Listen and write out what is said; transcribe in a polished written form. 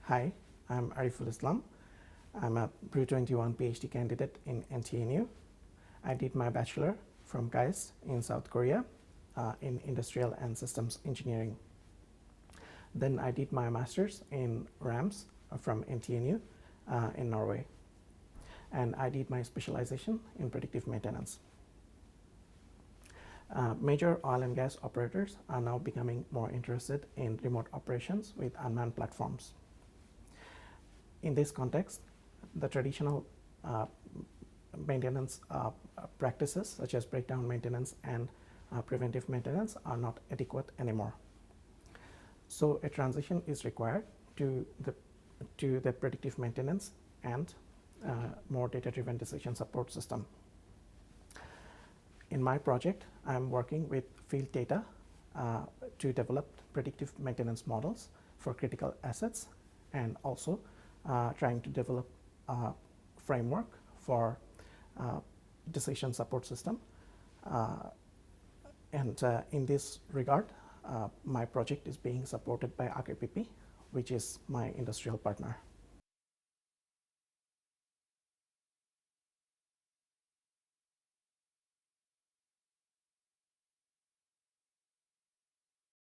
Hi, I'm Ariful Islam. I'm a BRU21 PhD candidate in NTNU. I did my bachelor from KAIST in South Korea in Industrial and Systems Engineering. Then I did my master's in RAMS from NTNU in Norway. And I did my specialization in predictive maintenance. Major oil and gas operators are now becoming more interested in remote operations with unmanned platforms. In this context, the traditional maintenance practices such as breakdown maintenance and preventive maintenance are not adequate anymore. So a transition is required to the predictive maintenance and more data-driven decision support system. In my project, I'm working with field data to develop predictive maintenance models for critical assets and also trying to develop a framework for decision support system. In this regard, my project is being supported by AKPP, which is my industrial partner.